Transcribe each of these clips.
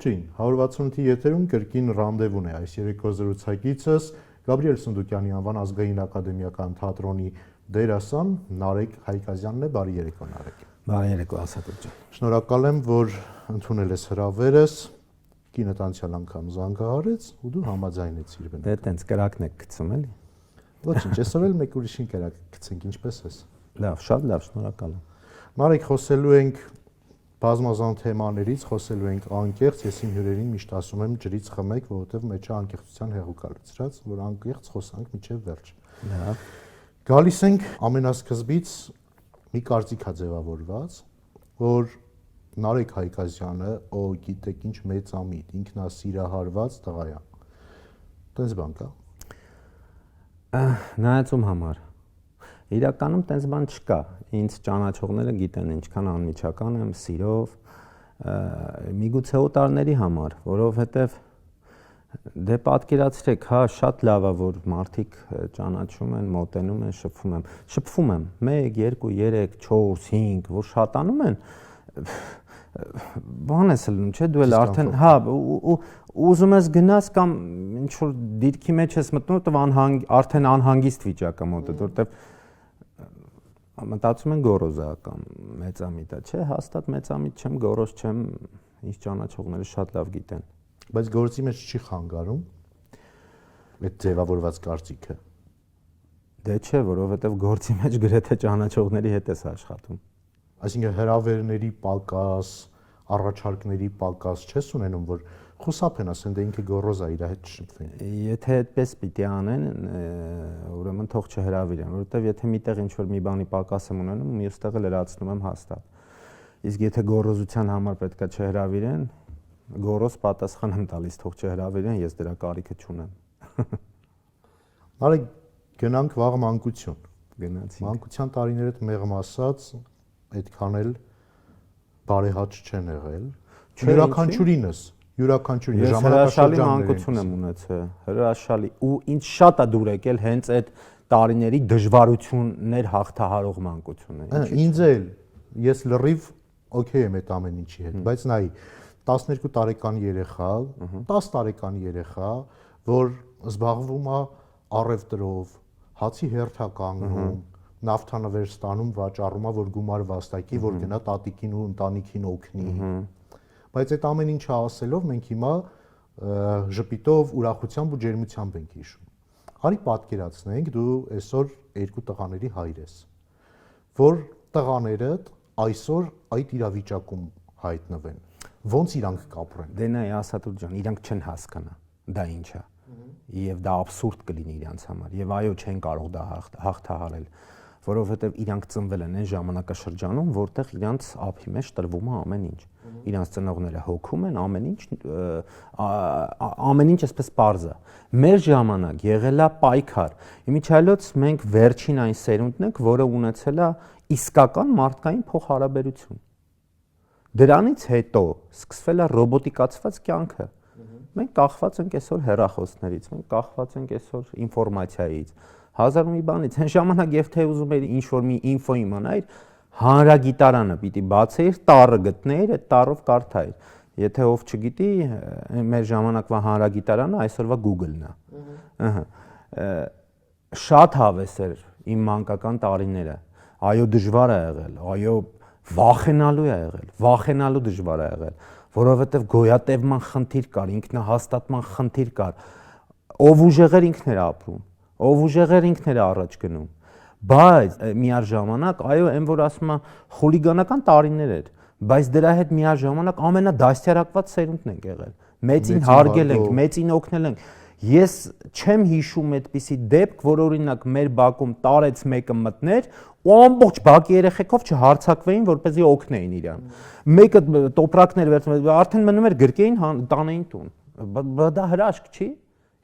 Ողջույն, 168-ի եթերում կրկին ռանդևուն է այս երեկո զրուցակիցս Գաբրիել Սունդուկյանի անվան ազգային ակադեմիական թատրոնի դերասան Նարեկ Հայկազյանն է, բարի երեկո Նարեկ։ Բարի երեկո Ասատուր ջան։ Շնորհակալ եմ, որ ընդունել ես հրավերս, կինդ անցյալ անգամ զանգահարեց ու դու համաձայնեցիր բնական։ Դե տենց կրակն եք գցում էլի։ Ոչինչ, այսօր էլ մեկ ուրիշին կրակ գցենք, ինչպես ես։ Լավ, շատ լավ, շնորհակալ եմ։ Նարեկ, խոսելու ենք բազմազան թեմաներից, խոսելու ենք անկեղծ, ես իմ հյուրերին միշտ ասում եմ ջրից խմեք, որովհետև մեջը անկեղծության հեղուկ է լցրած, որ անկեղծ խոսանք մինչև վերջ։ Լավ։ Գալիս ենք ամենասկզբից մի կարծիք է ձևավորված, որ Նարեկ Հայկազյանը, ով գիտեք ինչ մեծամիտ, ինքնասիրահարված տղա է։ Տենց բան կա։ Նայած ում համար։ Իրականում տենց բան չկա։ Ինձ ճանաչողները գիտեն ինչքան անմիջական եմ, սիրով, միգուցե օտարների համար, որովհետև դե պատկերացրեք, հա, շատ լավ է, որ մարդիկ ճանաչում են, մոտենում են, շփվում եմ 1, 2, 3, 4, 5, որ շատանում են, բան ես լնում, չէ՞, դու էլ արդեն, հա, ուզում ես գնաս կամ ինչ որ դիրքի մեջ ես մտնում, արդեն անհանգիստ վիճակ է մոտդ, որտեվ մտածում են գոռոզ է կամ մեծամիտ է, չէ, հաստատ մեծամիտ չեմ, գոռոզ չեմ, ինձ ճանաչողները շատ լավ գիտեն։ Բայց գործի մեջ չի խանգարում այդ ձևավորված կարծիքը։ Դե չէ, որովհետև գործի մեջ գրեթե ճանաչողների հետ ես աշխատում։ Այսինքն հրավերների պակաս, առաջարկների պակաս չես ունենում, որ խուսափեն ասեն, դե ինքը գոռոզ է, իր հետ չշփվեն։ Եթե այդպես պիտի անեն, ուրեմն թող չհրավիրեն, որովհետև եթե միտեղ ինչ-որ մի բանի պակաս եմ ունենում, մյուս տեղը լրացնում եմ հաստատ։ Իսկ եթե գոռոզության համար պետքա չհրավիրեն, գոռոզ պատասխան եմ տալիս, թող չհրավիրեն, ես դրա կարիքը չունեմ։ Նարեկ, գնանք վաղ մանկություն։ Գնացինք։ Մանկության տարիներդ մեղմ ասած, այդքան էլ բարեհաճ չեն եղել։ Յուրաքանչյուրինս յուրաքանչյուրին ես հրաշալի մանկություն եմ ունեցել, հրաշալի, ու ինձ շատ է դուր եկել հենց այդ տարիների դժվարություններ հաղթահարող մանկությունը։ Ինձ էլ, ես լրիվ օքեյ եմ այդ ամեն ինչի հետ, բայց նայ 12 տարեկան երեխա, 10 տարեկան երեխա, որ զբաղվում է առևտրով, հացի հերթ է կանգնում, նավթանվեր ստանում, վաճառում է, որ գումար վաստակի, որ գնա տատիկին ու ընտանիքին օգնի։ Բայց այդ ամեն ինչը ասելով մենք հիմա ժպիտով, ուրախությամբ ու ջերմությամբ ենք հիշում։ Արի պատկերացնենք, դու այսօր 2 տղաների հայր ես, որ տղաներդ այսօր այդ իրավիճակում հայտնվեն։ Ոնց իրանք կապրեն։ Դե նայ Ասատուր ջան, իրանք չեն հասկանա դա ինչ է։ Եվ դա աբսուրդ կլինի իրանց համար։ Եվ այո, չեն կարող դա հաղթահարել, որովհետև իրանք ծնվել են այն ժամանակաշրջանում, որտեղ իրանց ափի մեջ տրվում է ամեն ինչ։ Իրանց ծնողները հոգում են ամեն ինչ այսպես պարզ է։ Մեր ժամանակ եղել է պայքար։ Իմիջիայլոց մենք վերջին այն սերունդն ենք, որը ունեցել է իսկական մարդկային փոխհարաբերություն։ Դրանից հետո սկսվել է ռոբոտիկացված կյանքը։ Մենք կախված ենք այսօր հեռախոսներից, մենք կախված ենք այսօր ինֆորմացիայից, հազար ու մի բանից։ Այն ժամանակ եւ թե ուզում էիր ինչ-որ մի ինֆո իմանայիր, հանրագիտարանը պիտի բացեիր, տառը գտնեիր, այդ տառով կարդայիր։ Եթե ով չգիտի, մեր ժամանակվա հանրագիտարանը այսօրվա Google-ն է։ Շատ հավես էր իմ մանկական տարիները։ Այո, դժվար է եղել, այո, վախենալու է եղել, վախենալու դժվար է եղել, որովհետև գոյատևման խնդիր կար, ինքնահաստատման խնդիր կար, ով ուժեղեր ինքն էր ապրում, ով ուժեղեր ինքն էր առաջ գնում, բայց միաժամանակ, այո, այն որ ասում է խուլիգանական տարիներ էր, բայց դրա հետ միաժամանակ ամենադաստիարակված սերունդն ենք եղել, մեծին հարգել ենք, մեծին օգնել ենք։ Ես չեմ հիշում այդպիսի դեպք, որ օրինակ մեր բակում տարեց մեկը մտներ ու ամբողջ բակի երեխեքով չհարցակվեին, որպեսզի օգնեին իրան։ Մեկը տոպրակներ վերցնում, արդեն մնում էր գրկեին տանեին տուն։ Դա հրաշք չի։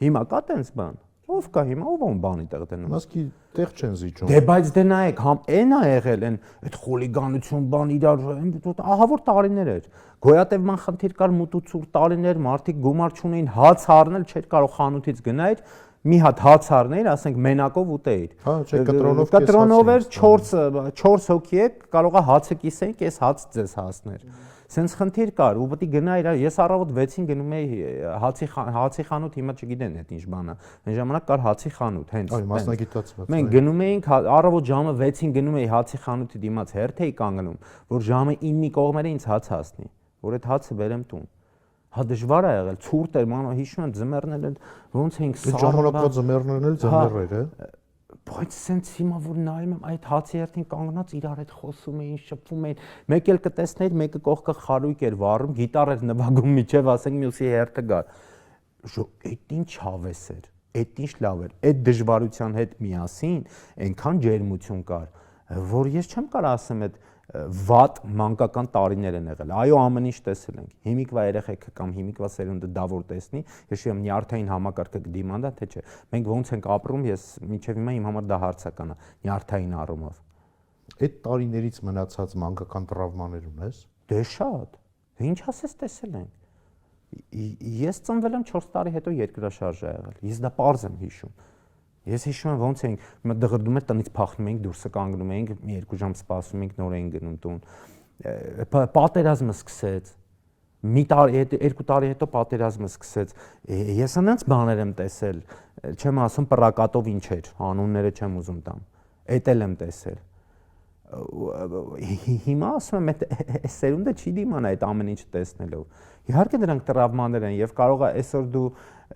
Հիմա կա տենց բան։ Ով կա հիմա, ով ում բանի տեղ դնում։ Մասկի տեղ չեն զիջում։ Դե բայց դե նայեք, համ այն է եղել, այդ խուլիգանություն բան իրար, ահա որ տարիներ էր։ Գոյատևման խնդիր կար, մուտուցուր տարիներ, մարդիկ գումար չունեին, հաց առնել չէր կարող խանութից գնայր, մի հատ հաց առնեիր, ասենք մենակով ուտեիր։ Հա, չէ, կտրոնով կտրոնով էր 4 հոգի եք, կարող է հացը կիսեին, կես հաց ձեզ հասներ։ Սենց խնդիր կար ու պետք է գնա իր ես առավոտ 6-ին գնում էի հացի խանութ, հիմա չգիտեն այդ ինչ բան է։ Այն ժամանակ կար հացի խանութ, հենց։ Այո, մասնագիտացված։ Մենք գնում էինք առավոտ ժամը 6-ին գնում էի հացի խանութի դիմաց հերթ էի կանգնում, որ ժամը 9-ի կողմերը ինձ հաց հասնի, որ այդ հացը բերեմ տուն։ Հա դժվար է եղել, ցուրտ էր, մանա հիշում եմ ձմեռներն ոնց էինք սարում։ Ժամանակվա ձմեռներն էլ ձմեռ էր, բայց սենց հիմա որ նայում եմ այդ հացի հերթին կանգնած իրար հետ խոսում էին, շփվում էին, մեկ էլ կտեսնեիր, մեկը կողքը խարույկ էր վառում, գիտար էր նվագում միջև, ասենք մյուսի հերթը գար։ Այդ ինչ հավես էր, այդ ինչ լավ էր, այդ դժվարության հետ միասին այնքան ջերմություն կար, որ ես չեմ կարող ասեմ այդ վատ մանկական տարիներ են եղել։ Այո, ամեն ինչ տեսել ենք։ Հիմիկվա երեխեքը կամ հիմիկվա սերունդը դա որ տեսնի, ես շիեմ նյարդային համակարգը կդիմանա, թե չէ։ Մենք ոնց ենք ապրում, ես մինչև հիմա իմ համար դա հարցական է, նյարդային առումով։ Այդ տարիներից մնացած մանկական տրավմաներ ունես։ Դե շատ։ Ինչ ասես տեսել ենք։ Ես ծնվել եմ 4 տարի հետո երկրաշարժ ա եղել։ Ես դա պարզ եմ հիշում։ Ես հիշում եմ ոնց էինք, դղրդում էր տնից փախնում էինք, դուրսը կանգնում էինք, մի 2 ժամ սպասում էինք, նոր էինք գնում տուն։ Պատերազմը սկսեց։ Մի տարի հետո 2 տարի հետո պատերազմը սկսեց։ Ես այնց բաներ եմ տեսել, չեմ ասում պրակատով ինչ էր, անունները չեմ ուզում տամ։ Էդ էլ եմ տեսել։ Հիմա ասում եմ, այդ սերունդը չի դիմանա այդ ամեն ինչը տեսնելով։ Իհարկե դրանք տրավմաներ են եւ կարող է այսօր դու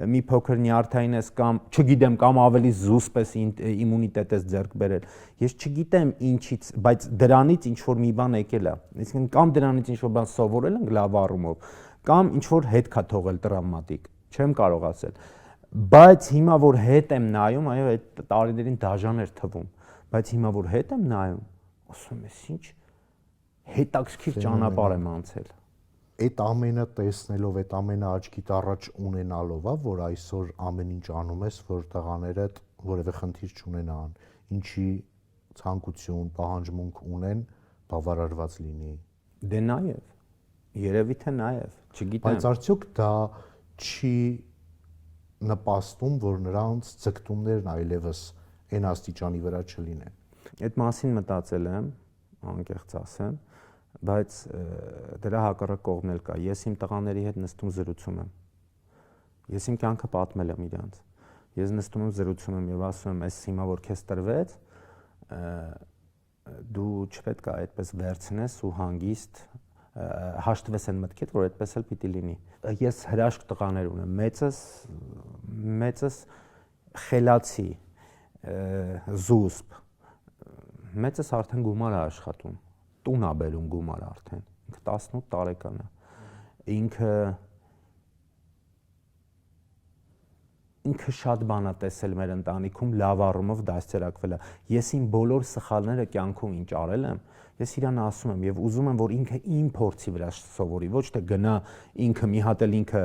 մի փոքր նյարդային ես կամ չգիտեմ կամ ավելի զուսպ ես իմունիտետ ես ձեռք բերել։ Ես չգիտեմ ինչից, բայց դրանից ինչ որ մի բան եկել է։ Այսինքն կամ դրանից ինչ որ բան սովորել ենք լավ առումով, կամ ինչ որ հետ կա թողել տրավմատիկ։ Չեմ կարող ասել։ Բայց հիմա որ հետ եմ նայում, այո, այդ տարիներին դաժան էր թվում, բայց հիմա որ հետ եմ նայում, ասում ես ինչ հետաքրքիր ճանապարհ եմ անցել։ Այդ ամենը տեսնելով, այդ ամենը աչքիդ առաջ ունենալով, որ այսօր ամեն ինչ անում ես, որ տղաներդ որևէ խնդիր չունենան, ինչի ցանկություն, պահանջմունք ունեն, բավարարված լինի։ Դե նաև, երևի թե նաև, չգիտեմ։ Բայց արդյոք դա չի նպաստում, որ նրանց ձգտումներն այլևս այն աստիճանի վրա չլինեն։ Այդ մասին մտածել եմ, անկեղծ ասեմ, բայց դրա հակառակ կողմն էլ կա։ Ես իմ տղաների հետ նստում զրուցում եմ։ Ես իմ կյանքը պատմել եմ իրանց։ Ես նստում եմ զրուցում եմ եւ ասում եմ, «Այս հիմա որ քեզ տրվեց, դու չպետք է այդպես վերցնես ու հանգիստ հաշտվես այն մտքիդ, որ այդպես էլ պիտի լինի»։ Ես հրաշք տղաներ ունեմ, մեծս խելացի, զուսպ, մեծս արդեն գումար է աշխատում, տուն է բերում գումար արդեն, ինքը 18 տարեկան է, ինքը շատ բան է տեսել մեր ընտանիքում, լավ առումով դաստիարակվել է։ Ես իմ բոլոր սխալները կյանքում ինչ արել եմ, ես իրան ասում եմ եւ ուզում եմ, որ ինքը իմ փորձի վրա սովորի, ոչ թե գնա ինքը մի հատ էլ ինքը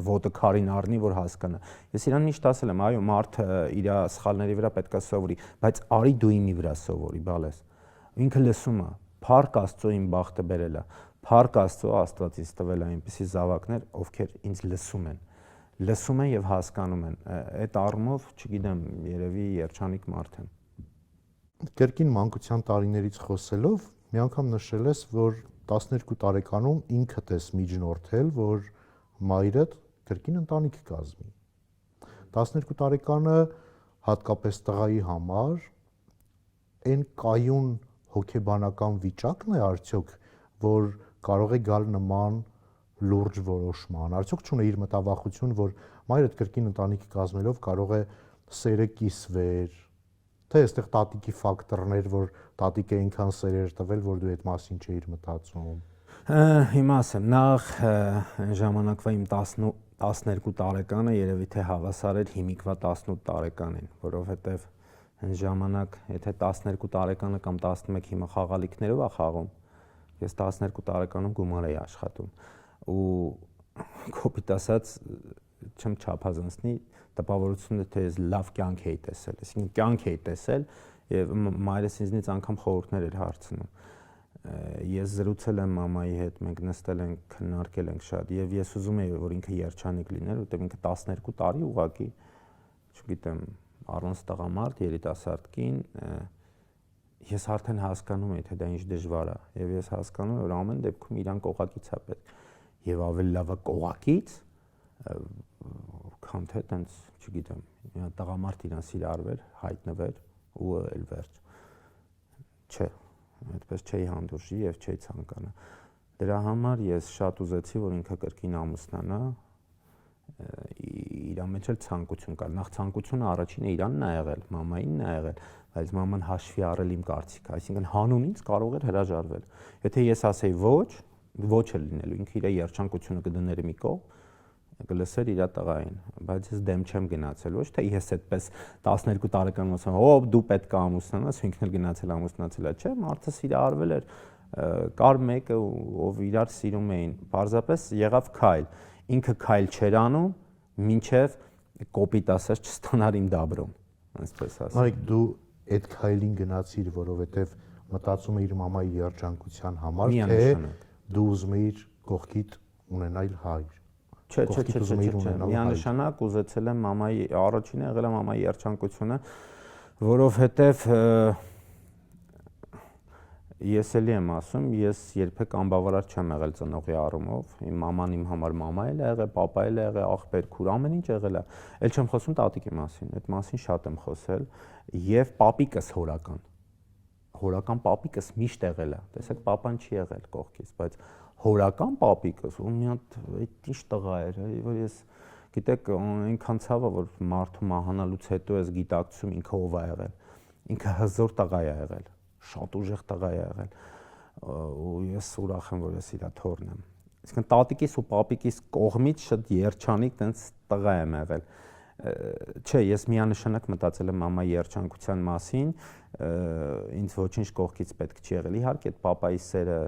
ոտը քարին առնի, որ հասկանա։ Ես իրան միշտ ասել եմ, այո, մարդը իր սխալների վրա պետք է սովորի, բայց արի դու իմի վրա սովորի, բալես։ Ինքը լսում է, փառք Աստծո իմ բախտը բերել է, փառք Աստծո Աստված ինձ տվել է այնպիսի զավակներ, ովքեր ինձ լսում են եւ հասկանում են։ Այդ առումով, չգիտեմ, երևի երջանիկ մարդ եմ։ Կրկին մանկության տարիներից խոսելով, մի անգամ նշել ես, որ 12 տարեկանում ինքդ ես միջնորդել, որ մայրդ կրկին ընտանիք կազմի։ 12 տարեկանը հատկապես տղայի համար այն կայուն հոգեբանական վիճակն է արդյոք, որ կարող է գալ նման լուրջ որոշման, արդյոք չունե իր մտավախություն, որ մայրդ կրկին ընտանիք կազմելով կարող է սերը կիսվեր, թե այստեղ տատիկի ֆակտորներ, որ տատիկը այնքան սեր էր տվել, որ դու այդ մասին չէիր մտածում։ Հիմա ասեմ, նախ ժամանակվա իմ 12 տարեկանը երևի թե հավասար էր հիմիկվա 18 տարեկանին, որովհետև այն ժամանակ, եթե 12 տարեկանը կամ 11 հիմա խաղալիքներով է խաղում, ես 12 տարեկանում գումար էի աշխատում ու կոպիտ ասած չեմ չափազանցնի, տպավորությունը թե ես լավ կյանք էի տեսել, այսինքն կյանք էի տեսել եւ մայրս ինձնից անգամ խորհուրդներ էր հարցնում։ Ես զրուցել եմ մամայի հետ, մենք նստել ենք, քննարկել ենք շատ եւ ես ուզում եի, որ ինքը երջանիկ լիներ, որտեղ ինքը 12 տարի ուղակի, չգիտեմ, առանց տղամարդ, երիտասարդ կին, ես արդեն հասկանում եմ, թե դա ինչ դժվար է, եւ ես հասկանում եմ, որ ամեն դեպքում իրան կողակից է պետք, եւ ավելի լավ է կողակից, քան թե տենց, չգիտեմ, մի հատ տղամարդ իրան սիրարվեր, հայտնվեր ու էլ վերջ։ Չէ, այդպես չէի հանդուրժի եւ չէի ցանկանա։ Դրա համար ես շատ ուզեցի, որ ինքը կրկին ամուսնանա, իր մեջ էլ ցանկություն կար։ Նախ ցանկությունը առաջինը իրանն է եղել, մամայինն է եղել, բայց մաման հաշվի առել իմ կարծիքը, այսինքն հանունից կարող էր հրաժարվել։ Եթե ես ասեի ոչ է լինելու, ինքը իր երջանկությունը կդներ մի կողմ, կլսեր իր տղային, բայց ես դեմ չեմ գնացել, ոչ թե ես այդպես 12 տարեկան ասեմ, դու պետք է ամուսնանաս, ինքն էլ գնացել ամուսնացել է, չէ, մարդը սիրարվել էր, կար մեկը, ով իրար սիրում էին, պարզապես եղավ քայլ, ինքը քայլ չէր անում, մինչև կոպիտ ասած չստանար իմ դաբրոն, այսպես ասեմ։ Նարեկ, դու այդ քայլին գնացիր, որովհետև մտածում էիր մամայի երջանկության համար, թե դու ուզում էիր կողքիդ ունենալ հայր։ Չէ, միանշանակ ուզեցել եմ մամայի, առաջինը եղել է մամայի երջանկությունը, որովհետև ես էլի եմ ասում, ես երբեք անբավարար չեմ եղել ծնողի առումով, իմ մաման իմ համար մամա էլ է եղել, պապա էլ է եղել, աղբեր, քուր, ամեն ինչ եղել է։ Էլ չեմ խոսում տատիկի մասին, այդ մասին շատ եմ խոսել, եւ պապիկս հորական պապիկս միշտ եղել է։ Տեսեք, պապան չի եղել կողքից, բայց հորական պապիկս ու մի հատ այդ ինչ տղա էր, որ ես գիտեք այնքան ցավ է, որ մարդու մահանալուց հետո ես գիտակցում ինքը ով է եղել։ Ինքը հզոր տղա է եղել, շատ ուժեղ տղա է եղել ու ես ուրախ եմ, որ ես իր թոռն եմ։ Իսկն տատիկիս ու պապիկիս կողմից շատ երջանիկ տենց տղա եմ եղել։ Չէ, ես միանշանակ մտածել եմ մամայի երջանկության մասին, ինձ ոչինչ կողքից պետք չի եղել։ Իհարկե, այդ պապայի սերը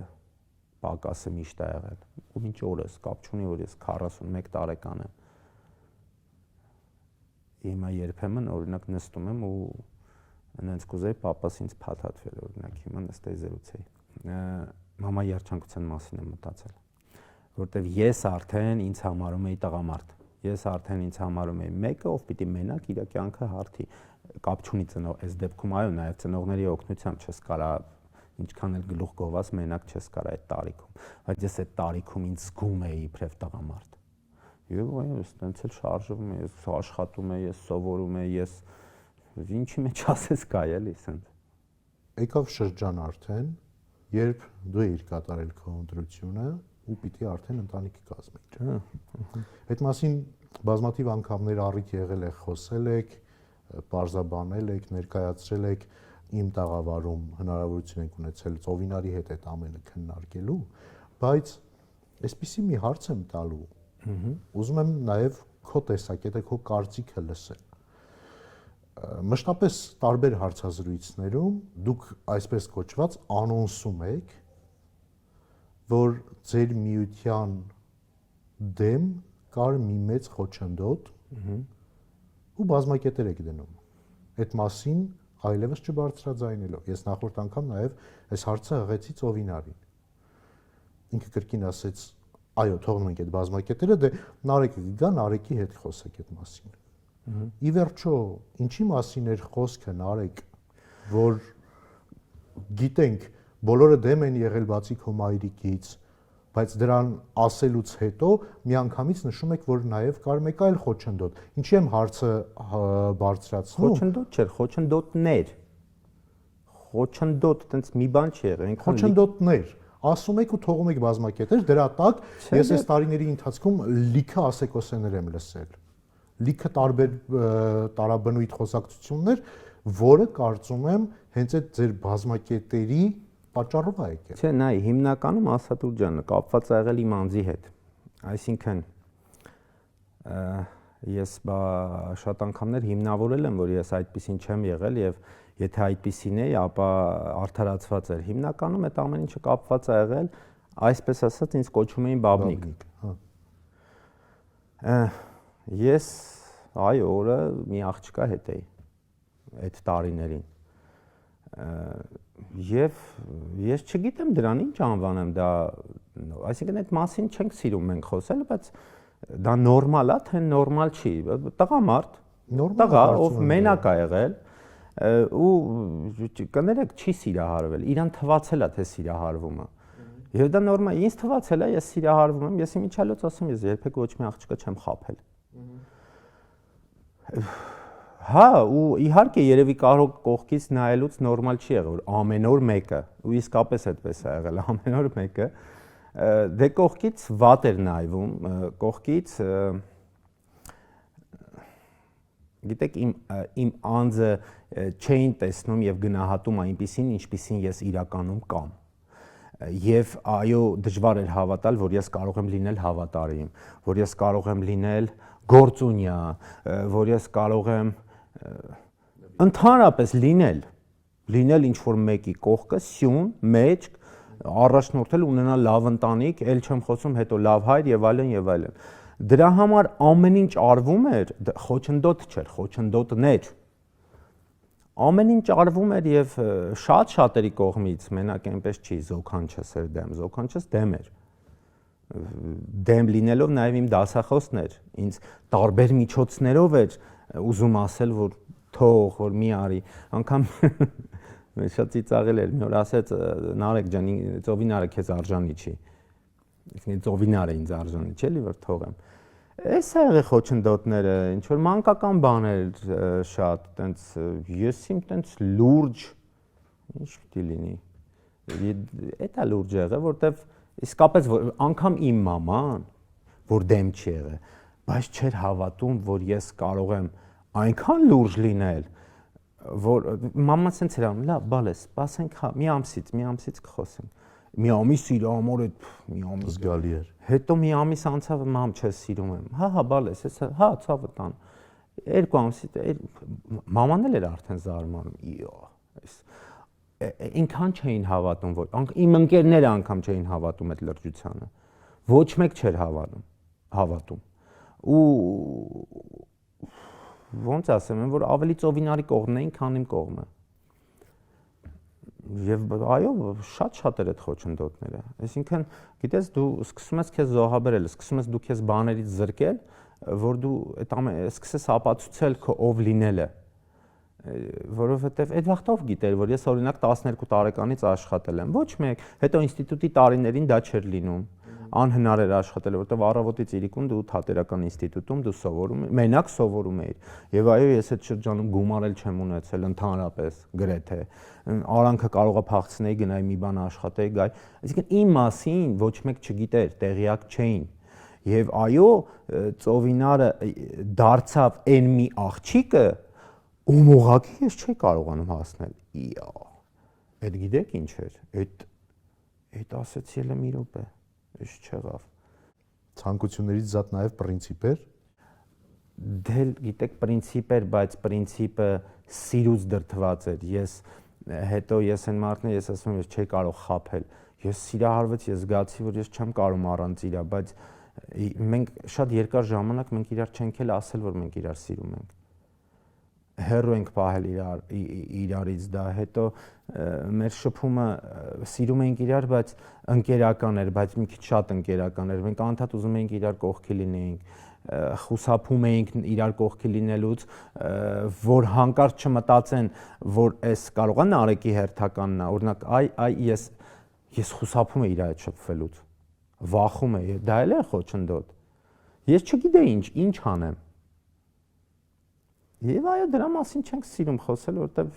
պակասը միշտ է եղել։ Ու մինչ օրս կապ չունի, որ ես 41 տարեկան եմ։ Հիմա երբեմն օրինակ նստում եմ ու նենց կուզեի պապաս ինձ փաթաթվեր, օրինակ հիմա նստեի զրուցեի։ Մամայի երջանկության մասին եմ մտածել, որտեվ ես արդեն ինձ համարում էի տղամարդ։ Ես արդեն ինձ համարում էի մեկը, ով պիտի մենակ իր կյանքը հարթի։ Կապ չունի ծնող, այս դեպքում այո, նաև ծնողների օգնությամբ չես կարա ինչքան էլ գլուխ գովաս մենակ չես կարա այդ տարիքում, բայց ես այդ տարիքում ինձ զգում էի իբրև տղամարդ։ Եվ այս տենց էլ շարժվում եմ, ես աշխատում եմ, ես սովորում եմ, ես ինչի մեջ ասես կայ էլի սենց։ Եկավ շրջան արդեն, երբ դու էիր կատարել քո ընտրությունը ու պիտի արդեն ընտանիքի կազմեիր։ Այդ մասին բազմաթիվ անգամներ առիթ եղել է, խոսել եք, պարզաբանել եք, ներկայացրել եք իմ տաղավարում հնարավորություն եք ունեցել Ծովինարի հետ այդ ամենը քննարկելու, բայց այսպիսի մի հարց եմ տալու։ Ուզում եմ նաև քո տեսակետը, քո կարծիքը լսել։ Մշտապես տարբեր հարցազրույցներում դուք այսպես կոչված անոնսում եք, որ ձեր միության դեմ կար մի մեծ խոչընդոտ ու բազմակետեր եք դնում։ Այդ մասին այլևս չբարձրաձայնելով։ Ես նախորդ անգամ նաև այս հարցը հղեցի Ծովինարին։ Ինքը կրկին ասեց, այո, թողնենք այդ բազմակետերը, դե Նարեկը գա, Նարեկի հետ խոսեք այդ մասին։ Ի վերջո, ինչի մասին էր խոսքը, Նարեկ, որ գիտենք, բոլորը դեմ են եղել բացի քո մայրիկից, բայց դրան ասելուց հետո միանգամից նշում եք, որ նաև կար մեկ այլ խոչընդոտ։ Ինչի եմ հարցը բարձրացնում։ Խոչընդոտ չէր, խոչընդոտներ։ Խոչընդոտ, այտենց մի բան չի եղել, այնքան խոչընդոտներ։ Ասում եք ու թողում եք բազմակետեր, դրա տակ ես այս տարիների ընթացքում լիքը ասեկոսեներ եմ լսել։ Լիքը տարբեր տարաբնույթ խոսակցություններ, որը կարծում եմ հենց այդ ձեր բազմակետերի պատճառով է եկել։ Չէ, նայ, հիմնականում Ասատուր ջանը կապված է եղել իմ անձի հետ։ Այսինքն ես շատ անգամներ հիմնավորել եմ, որ ես այդպեսին չեմ եղել եւ եթե այդպեսին էի, ապա արդարացված էր։ Հիմնականում այդ ամեն ինչը կապված է եղել, այսպես ասած, ինձ կոչում էին բաբնիկ։ Ես այ օրը մի աղջկա հետ էի այդ տարիներին։ Եվ ես չգիտեմ դրան ինչ անվանեմ, դա, այսինքն այդ մասին չենք սիրում մենք խոսել, բայց դա նորմալ է, թե նորմալ չի։ Տղամարդ, տղա, ով մենակ է եղել, ու կներեք չի սիրահարվել, իրան թվացել է թե սիրահարվում է։ Եվ դա նորմալ, ինձ թվացել է, ես սիրահարվում եմ, ես իմիջիալոց ասում ես երբեք ոչ մի աղջկա չեմ խաբել։ Հա, ու իհարկե երևի կարող կողքից նայելուց նորմալ չի եղել, որ ամեն օր մեկը, ու իսկապես այդպես է եղել, ամեն օր մեկը, դե կողքից վատ էր նայվում, կողքից գիտեք իմ անձը չէին տեսնում եւ գնահատում այնպիսին, ինչպիսին ես իրականում կամ։ Եվ այո, դժվար էր հավատալ, որ ես կարող եմ լինել հավատարիմ, որ ես կարող եմ լինել գործունյա, որ ես կարող եմ ընդհանրապես լինել ինչ որ մեկի կողքը, սյուն, մեջք, առաջնորդել, ունենալ լավ ընտանիք, ել չեմ խոսում, հետո լավ հայր եւ այլն եւ այլն։ Դրա համար ամեն ինչ արվում էր, խոչընդոտ չէր, խոչընդոտներ։ Ամեն ինչ արվում էր եւ շատ-շատերի կողմից, մենակ այնպես չի, զոքանչս էր դեմ, զոքանչս դեմ էր։ Դեմ լինելով նաեւ իմ դասախոսն էր, ինձ տարբեր միջոցներով էր ուզում ասել, որ թող, որ մի արի, անգամ շատ ծիծաղել էր, մի օր ասեց Նարեկ ջան, ծովինարը քեզ արժանի չի։ Իսկ ծովինարը ինձ արժանի չէ, լի որ թողեմ։ Էս է եղել խոչընդոտները, ինչ որ մանկական բաներ շատ, տենց ես իմ տենց լուրջ ինչ պիտի լինի։ Էդ է լուրջ եղել, որտեվ իսկապես անգամ իմ մաման, որ դեմ չի եղել, բայց չէր հավատում, որ ես կարող եմ այնքան լուրջ լինել, որ մաման սենց էր անում, լավ, բալես, սպասենք, հա, մի ամսից կխոսենք։ Մի ամիս իր համար այդ մի ամիս զգալի էր։ Հետո մի ամիս անցավ, մամ, չես սիրում եմ։ Հա, բալես, հա, ցավը տան։ 2 ամսից մաման էլ էր արդեն զարմանում։ Իո, այս ինքան չէին հավատում, որ իմ ընկերները անգամ չէին հավատում այդ լրջությանը։ Ոչ մեկ չէր հավատում։ Ու ոնց ասեմ, որ ավելի ծովինարի կողմն էին, քան իմ կողմը։ Եվ այո, շատ էր այդ խոչընդոտները։ Այսինքն, գիտես, դու սկսում ես քեզ զոհաբերել, սկսում ես դու քեզ բաներից զրկել, որ դու սկսես ապացուցել քո ով լինելը։ Որովհետև այդ վաղտով գիտեր, որ ես օրինակ 12 տարեկանից աշխատել եմ։ Ոչ մեկ, հետո ինստիտուտի տարիներին դա չէր լինում։ Անհնար էր աշխատել, որովհետև առավոտից իրիկուն դու թատերական ինստիտուտում դու սովորում ես, մենակ սովորում ես։ Եվ այո, ես այդ շրջանում գումարել չեմ ունեցել ընդհանրապես գրեթե։ Արանքը կարողա փախցնեի, գնայի մի բան աշխատեի, գայի։ Այսինքն իմ մասին ոչ մեկ չգիտեր, տեղյակ չէին։ Եվ այո, ծովինարը դարձավ այն մի աղջիկը, ում ուղղակի ես չէի կարողանում հասնել։ Իա։ Այդ գիտեք ինչ էր։ Այդ ասեցի էլ մի րոպե։ Ինչ չեղավ։ Ցանկություններից զատ նաև պրինցիպ էր։ Դե գիտեք պրինցիպ էր, բայց պրինցիպը սիրուց դրդված էր։ Հետո ես այն մարդն ես ասում եմ, ես չէի կարող խաբել։ Ես սիրահարվեցի, ես զգացի, որ ես չեմ կարող առանց իրա, բայց մենք շատ երկար ժամանակ մենք իրար չենք էլ ասել, որ մենք իրար սիրում ենք։ Հեռու ենք պահել իրարից դա, հետո մեր շփումը սիրում ենք իրար, բայց ընկերական էր, բայց մի քիչ շատ ընկերական էր։ Մենք անդադ ուզում էինք իրար կողքի լինեինք, խուսափում էինք իրար կողքի լինելուց, որ հանկարծ չմտածեն, որ այս կարող է Նարեկի հերթականն է, օրինակ, ես խուսափում եմ իր այդ շփվելուց, վախում եմ, դա էլ է խոչընդոտ։ Ես չգիտեի ինչ անեմ։ Եվ այո, դրա մասին չենք սիրում խոսել, որտեվ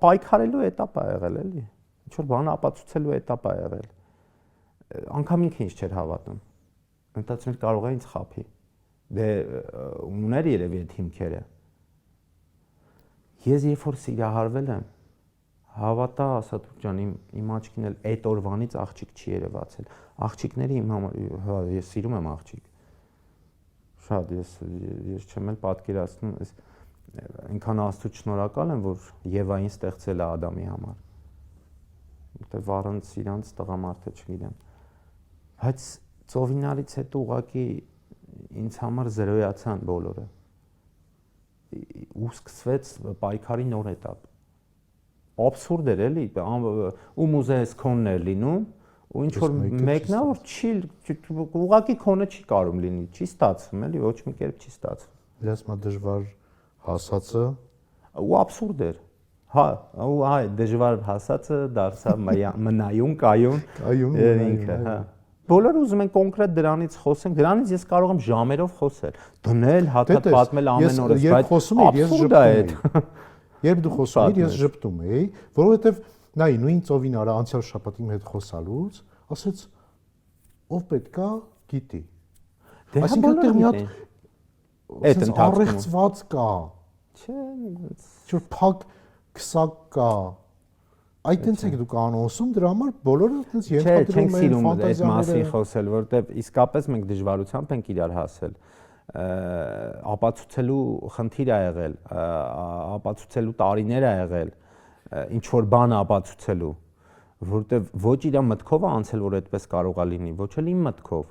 պայքարելու էտապ է եղել, էլի։ Ինչ որ բան ապացուցելու էտապ է եղել։ Անկամ ինքը ինձ չէր հավատում։ Մտածում էր կարող է ինձ խաբի։ Դե ուներ երևի այդ հիմքերը։ Ես երբ որ սիրահարվել եմ, հավատա Ասաթուր ջան, իմ աչքին էլ այդ օրվանից աղջիկ չի երևացել։ Աղջիկները իմ համար, ես սիրում եմ աղջիկ։ Շատ ես չեմ էլ պատկերացնում, այնքան Աստծուց շնորհակալ եմ, որ Եվային ստեղծել է Ադամի համար։ Որտեվ առանց իրանց տղամարդը չգիտեմ։ Բայց ծովինարից հետո ուղղակի ինձ համար զրոյացան բոլորը։ Ու սկսվեց պայքարի նոր էտապ։ Աբսուրդ էր էլի, ու մուզեյս քոնն էր լինում, ու ինչ որ մեկն է որ չի ուղղակի քոնը չի կարող լինի, չի ստացվում էլի, ոչ մի կերպ չի ստացվում։ Իրաց մա դժվար հասածը ու абսուրդ էր։ Հա, ու հայ դժվար հասածը դարձավ մնայուն, կայուն ինքը, հա։ Բոլորը ուզում են կոնկրետ դրանից խոսենք, դրանից ես կարող եմ ժամերով խոսել, դնել, հատած պատմել ամեն օրս, բայց абսուրդ է այդ։ Երբ դու խոսում ես, ես ժպտում էի, որովհետև նայ նույն ծովին արա անցյալ շաբաթի հետ խոսալուց, ասեց ով պետքա գիտի։ Այսինքն դեռ մի հատ այդ առեղծված կա։ Չէ, Չէ, փակ քսակ կա։ Այդ տենց եք դուք անոնսում, դրա համար բոլորը տենց ենթադրում են ֆանտազիաները։ Այդ մասին խոսել, որտեվ իսկապես մենք դժվարությամբ ենք իրար հասել։ Ապացուցելու խնդիր ա եղել, ապացուցելու տարիներ ա եղել, ինչ որ բան ապացուցելու, որտեվ ոչ իր մտքով ա անցել, որ այդպես կարող ա լինի, ոչ էլ իմ մտքով։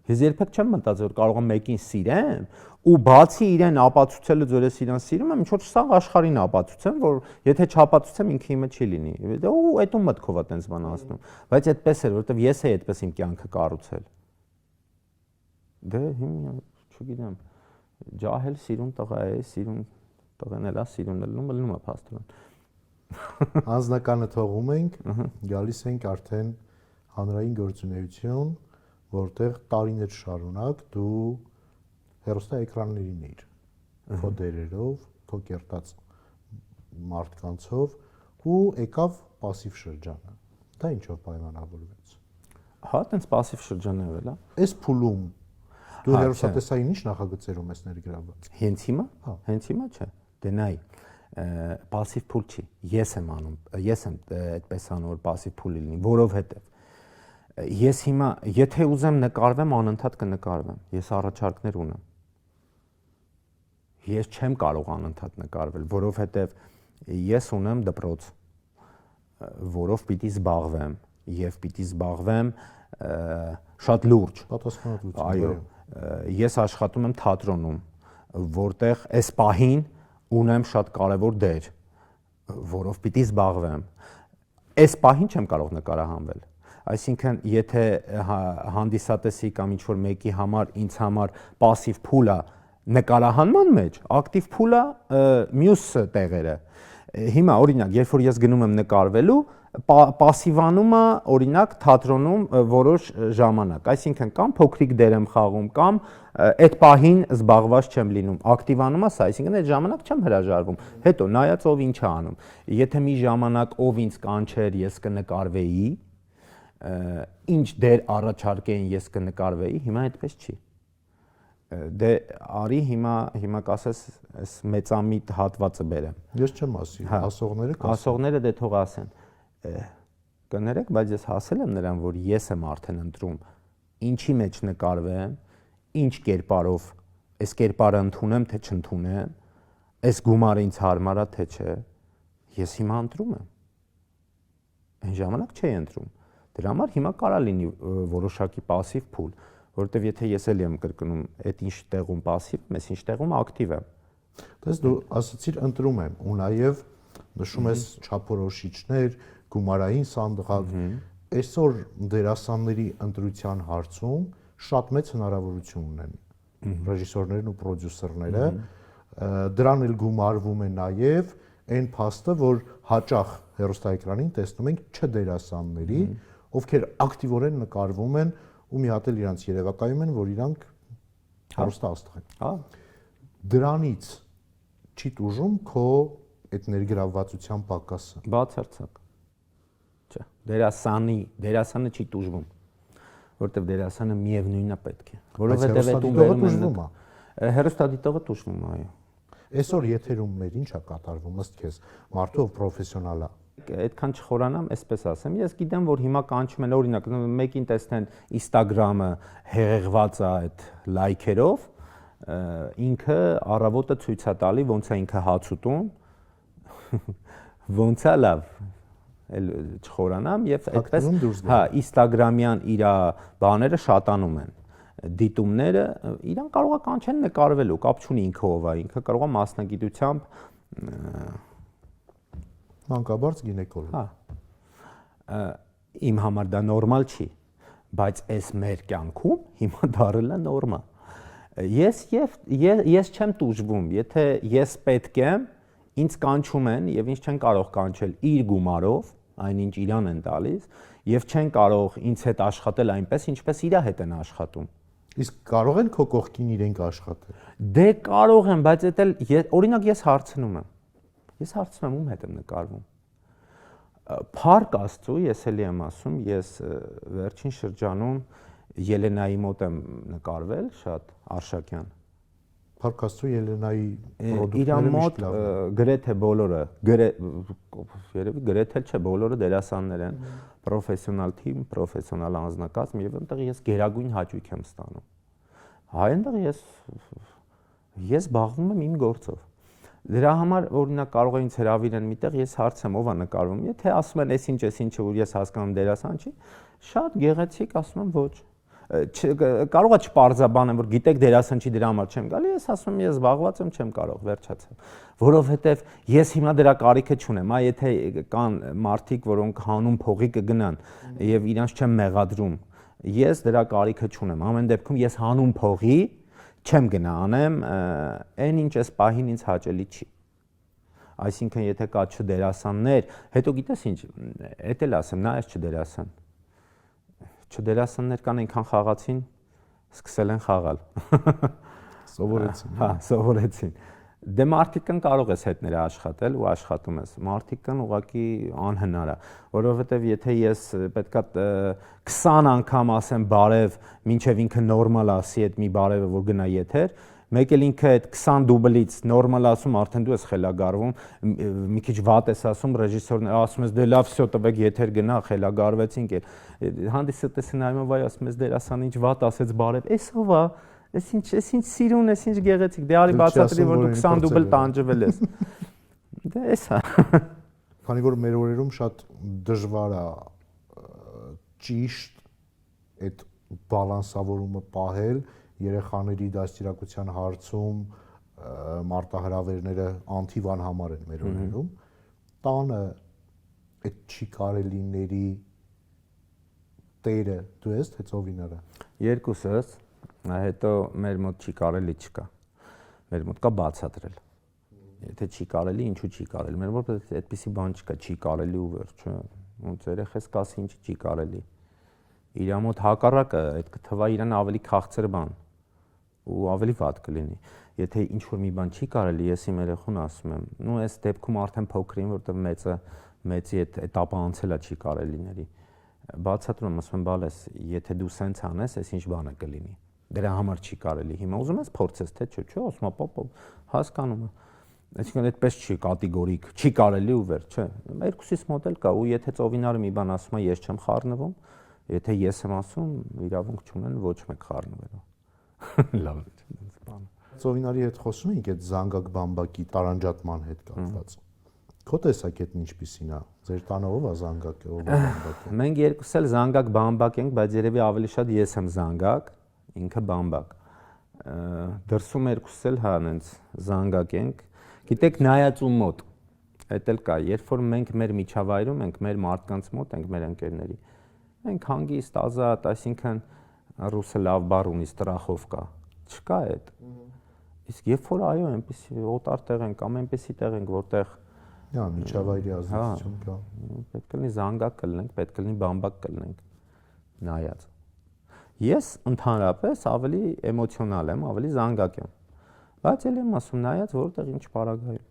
Ես երբեք չեմ մտածել, որ կարող եմ մեկին սիրեմ ու բացի իրեն ապացուցելուց, որ ես իրան սիրում եմ, ինչ որ սաղ աշխարհին ապացուցեմ, որ եթե չապացուցեմ ինքը իմը չի լինի։ Ու այդ ու մտքով ա տենց բան ասնում։ Բայց այդպես էր, որովհետև ես էի այդպես իմ կյանքը կառուցել։ Դե հիմա չգիտեմ, ջահել սիրուն տղա է, սիրուն տղան էլա, սիրուն լնում ա փաստորեն։ Անձնականը թողում ենք, գալիս ենք արդեն հանրային գործունեություն, որտեղ տարիներ շարունակ դու հեռուստաէկրաններին էիր, քո դերերով, քո կերտած մարդկանցով ու եկավ пассив շրջանը։ Դա ինչով պայմանավորվեց։ Հա, տենց пассив շրջան է եղել, հա։ Այս փուլում դու հեռուստատեսային ինչ նախագծերում ես ներգրավված։ Հենց հիմա։ Հենց հիմա չէ։ Դե նայ, пассив փուլ չի։ Ես եմ անում, ես եմ այդպես անում, որ пассив փուլ լինի, որովհետև ես հիմա եթե ուզեմ նկարվեմ, անընդհատ կնկարվեմ։ Ես առաջարկներ ունեմ։ Ես չեմ կարող անընդհատ նկարվել, որովհետև ես ունեմ դպրոց, որով պիտի զբաղվեմ եւ պիտի զբաղվեմ շատ լուրջ։ Պատասխանատվություն։ Այո, ես աշխատում եմ թատրոնում, որտեղ այս պահին ունեմ շատ կարևոր դեր, որով պիտի զբաղվեմ։ Այս պահին չեմ կարող նկարահանվել։ Այսինքն, եթե հանդիսատեսի կամ ինչ-որ մեկի համար, ինձ համար пассив փուլը նկարահանման մեջ, ակտիվ փուլը մյուս տեղերը։ Հիմա օրինակ, երբ որ ես գնում եմ նկարվելու, пассивանում է օրինակ թատրոնում որոշ ժամանակ, այսինքն կամ փոքրիկ դեր եմ խաղում, կամ այդ պահին զբաղված չեմ լինում, ակտիվանում է սա, այսինքն այդ ժամանակ չեմ հրաժարվում։ Հետո նայած ով ինչ է անում։ Եթե մի ժամանակ ով ինձ կանչեր, ես կնկարվեի, ինչ դեր առաջարկեին ես կնկարվեի, հիմա այդպես չի։ Դե արի հիմա կասես այս մեծամիտ հատվածը բերեմ։ Ես չեմ ասի, ասողները կասեն։ Ասողները դե թող ասեն։ Կներեք, բայց ես հասել եմ նրան, որ ես եմ արդեն ընտրում ինչի մեջ նկարվեմ, ինչ կերպարով, այս կերպարը ընդունեմ թե չընդունեմ, այս գումարը ինձ հարմար է թե չէ։ Ես հիմա ընտրում եմ։ Այն ժամանակ չէի ընտրում։ Դրա համար հիմա կարա լինի որոշակի пассив փուլ, որովհետև եթե ես էլ եմ կրկնում, այդ ինչ տեղում пассив, ես ինչ տեղում ակտիվ եմ։ Դες դու ասացիր ընտրում եմ, ու նաև նշում ես չափորոշիչներ, գումարային սանդղակ։ Այսօր դերասանների ընտրության հարցում շատ մեծ հնարավորություն ունեն ռեժիսորներն ու պրոդյուսերները, դրան էլ գումարվում է նաև այն փաստը, որ հաճախ հեռուստաէկրանին տեսնում ենք չդերասանների, ովքեր ակտիվորեն նկարվում են ու մի հատ էլ իրանց երևակայում են, որ իրանք հեռուստաաստղ են։ Հա։ Դրանից չի տուժում քո այդ ներգրավվածության պակասը։ Բացարձակ։ Չէ, դերասանը չի տուժվում, որովհետև դերասանը միևնույնն է պետք է, որովհետև այդ տուժվում է։ Հեռուստադիտողը տուժվում է, այո։ Այսօր եթերումներ ինչ է կատարվում ըստ քեզ, մարդու պրոֆեսիոնալ է։ Այդքան չխորանամ, այսպես ասեմ, ես գիտեմ, որ հիմա կանչում են, օրինակ, մեկին տեսնեն Instagram-ը հեղեղված է այդ լայքերով, ինքը առավոտը ցույց է տալի, ոնց է ինքը հաց ուտում, ոնց է լավ, էլ չխորանամ եւ այդպես, հա, Instagram-յան իր բաները շատանում են, դիտումները, իրան կարող է կանչեն նկարվելու, կապ չունի ինքը ով է, ինքը կարող է մասնագիտությամբ մանկաբարձ գինեկոլոգ։ Հա։ Իմ համար դա նորմալ չի, բայց այս մեր կյանքում հիմա դառել է նորմա։ Ես չեմ տուժվում, եթե ես պետք եմ, ինձ կանչում են եւ ինձ չեն կարող կանչել իր գումարով, այնինչ իրան են տալիս, եւ չեն կարող ինձ հետ աշխատել այնպես, ինչպես իր հետ են աշխատում։ Իսկ կարող են քո կողքին իրենք աշխատել։ Դե կարող են, բայց դա օրինակ ես հարցնում եմ։ Ես հարցնում եմ ում հետ եմ նկարվում։ Փառք Աստծո, ես էլի եմ ասում, ես վերջին շրջանում Ելենայի մոտ եմ նկարվել, շատ Արշակյան։ Փառք Աստծո, Ելենայի իր մոտ գրեթե բոլորը, երևի գրեթե չէ, բոլորը դերասաններ են, պրոֆեսիոնալ թիմ, պրոֆեսիոնալ անձնակազմ եւ այնտեղ ես գերագույն հաճույք եմ ստանում։ Հայ այնտեղ ես զբաղվում եմ իմ գործով։ Դրա համար օրինակ կարող է ինձ հրավիրեն միտեղ, ես հարցեմ ով է նկարվում։ Եթե ասում են, «Էս ինչ, որ ես հասկանում դերասան չի», շատ գեղեցիկ ասում եմ ոչ։ Կարող է չպարզաբանեմ, որ գիտեք դերասան չի, դրա համար չեմ գալի, ես ասում եմ ես զբաղված եմ, չեմ կարող, վերջացավ։ Որովհետև ես հիմա դրա կարիքը չունեմ, եթե կան մարդիկ, որոնք հանուն փողի կգնան եւ իրանց չեմ մեղադրում, ես դրա կարիքը չունեմ։ Ամեն դեպքում ես հանուն փողի չեմ գնա անեմ, այն ինչ էս պահին ինձ հաճելի չի։ Այսինքն եթե կա չդերասաններ, հետո գիտես ինչ, էդ էլ ասեմ, նա էս չդերասան։ Չդերասաններ կան այնքան խաղացին, սկսել են խաղալ։ Սովորեցին։ Հա, սովորեցին։ Դե մարդիկ կան կարող ես հետները աշխատել ու աշխատում ես։ Մարդիկ կան ուղղակի անհնար է, որովհետև եթե ես պետքա 20 անգամ ասեմ բարև, մինչև ինքը նորմալ ասի այդ մի բարևը, որ գնա եթեր, մեկ էլ ինքը այդ 20 դուբլից նորմալ ասում, արդեն դու ես խելագարվում, մի քիչ վատ ես ասում, ռեժիսորն ասում ես դե լավ, всё, տվեք եթեր գնա, խելագարվեցինք։ Հանդիսը տեսնի նայում վայ ասում ես դերասան ինչ վատ ասեց բարև, էս ով է։ Էս ինչ սիրուն, էս ինչ գեղեցիկ, դե արի բացատրի, որ դու 20 դուբլ տանջվել ես։ Դե էս է։ Քանի որ մեր օրերում շատ դժվար է ճիշտ այդ բալանսավորումը պահել, երեխաների դաստիարակության հարցում մարտահրավերները անթիվան համար են մեր օրերում, տանը այդ չի կարելիների տերը դու ես թե ծովինարը։ Երկուսս, հետո մեր մոտ չի կարելի չկա։ Մեր մոտ կա բացատրել։ Եթե չի կարելի, ինչու չի կարելի։ Մեր մոտ այդպիսի բան չկա, չի կարելի ու վերջ, ոնց երեխես կասի ինչ չի կարելի։ Իր մոտ հակառակը, այդ կթվա իրան ավելի քաղցր բան ու ավելի վատ կլինի։ Եթե ինչ որ մի բան չի կարելի, ես իմ երեխուն ասում եմ, նու այս դեպքում արդեն փոքրին, որտեղ մեծի այդ этаպը անցել է չի կարելիների։ Բացատրում եմ, ասում եմ, բալես, եթե դու սենց անես, այս ինչ բանը կլինի։ Դրա համար չի կարելի։ Հիմա ուզում ես փորձես, թե չէ, ասում եմ, պապ, հասկանում եմ։ Այսինքն այդպես չի կատեգորիկ, չի կարելի ու վերջ, չէ։ Երկուսից մոդել կա ու եթե ծովինարը մի բան ասում է, ես չեմ խառնվում, եթե ես եմ ասում, իրավունք չունեն ոչ մեկ խառնվելու։ Լավ է, այս բանը։ Ծովինարի հետ խոսում ենք այդ զանգակ բամբակի տարանջատման հետ կապված։ Քո տեսակետն ինչպիսին է։ Ձեր տանը ով է զանգակը, ով է բամբակը։ Մենք երկուս էլ զանգակ բամբակ ենք, բայց երևի ավելի շատ ես եմ զանգակ, ինքը բամբակ։ Դրսում երկուս էլ հա այնց զանգակ ենք։ Գիտեք, նայածու մոտ այդ էլ կա, երբ որ մենք մեր միջավայրում ենք, մեր մարդկանց մոտ ենք, մեր ընկերների։ Մենք հանգիստ, ազատ, այսինքն ռուսը լավ բառ ունի, ստրախովկա։ Չկա այդ։ Իսկ երբ որ այո, այնպեսի օտար տեղ ենք, կամ այնպեսի տեղ ենք, որտեղ Հա, միջավայրի ազդեցություն կա։ Պետք է լինի զանգակ կլինենք, պետք է լինի բամբակ կլինենք։ Նայած։ Ես ընդհանրապես ավելի էմոցիոնալ եմ, ավելի զանգակ եմ։ Բայց էլ եմ ասում նայած որտեղ ինչ պարագայում։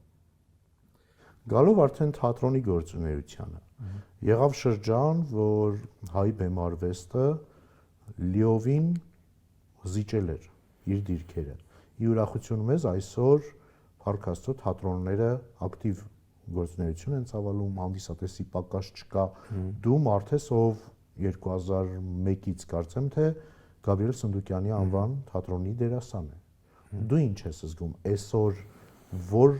Գալով արդեն թատրոնի գործունեությանը։ Եղավ շրջան, որ հայ բեմարվեստը լիովին զիջել էր իր դիրքերը։ Ի ուրախություն մեզ այսօր Փառք Աստծո թատրոնները ակտիվ գործունեություն են ծավալում, հանդիսատեսի պակաս չկա։ Դու մարդ ես, ով 2001-ից կարծեմ թե Գաբրիել Սնդուկյանի անվան թատրոնի դերասան է։ Դու ինչ ես զգում այսօր, որ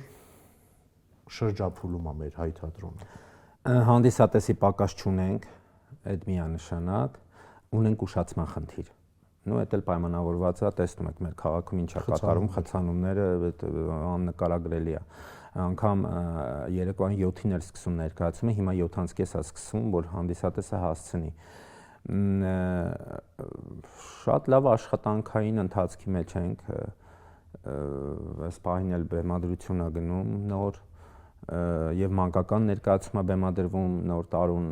շրջափուլում է մեր հայ թատրոնը։ Հանդիսատեսի պակաս չունենք, այդ միանշանակ, ունենք ուշացման խնդիր։ Նու էդ էլ պայմանավորված է, տեսնում եք մեր քաղաքում ինչ է կատարում, խցանումները աննկարագրելի է։ Անգամ երեկոյան 7-ին էլ սկսում ներկայացումը, հիմա 7:30 է սկսում, որ հանդիսատեսը հասցնի։ շատ լավ աշխատանքային ընթացքի մեջ ենք, այս պահին էլ բեմադրություն է գնում նոր եւ մանկական ներկայացում է բեմադրվում նոր տարուն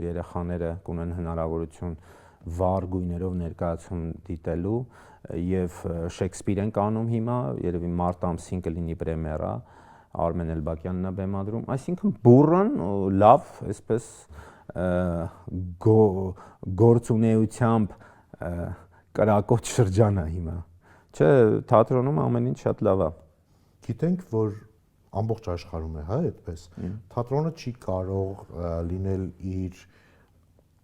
երեխաները կունեն հնարավորություն վառ գույներով ներկայացում դիտելու եւ Շեքսպիր են անում հիմա, երևի մարտ ամսին կլինի պրեմիերա, Արմեն Էլբակյանն է բեմադրում, այսինքն բուրըն լավ, այսպես գործունեությամբ կրակոտ շրջան է հիմա։ Չէ, թատրոնում ամեն ինչ շատ լավ է։ Գիտենք, որ ամբողջ աշխարհում է, հա, այդպես։ Թատրոնը չի կարող լինել իր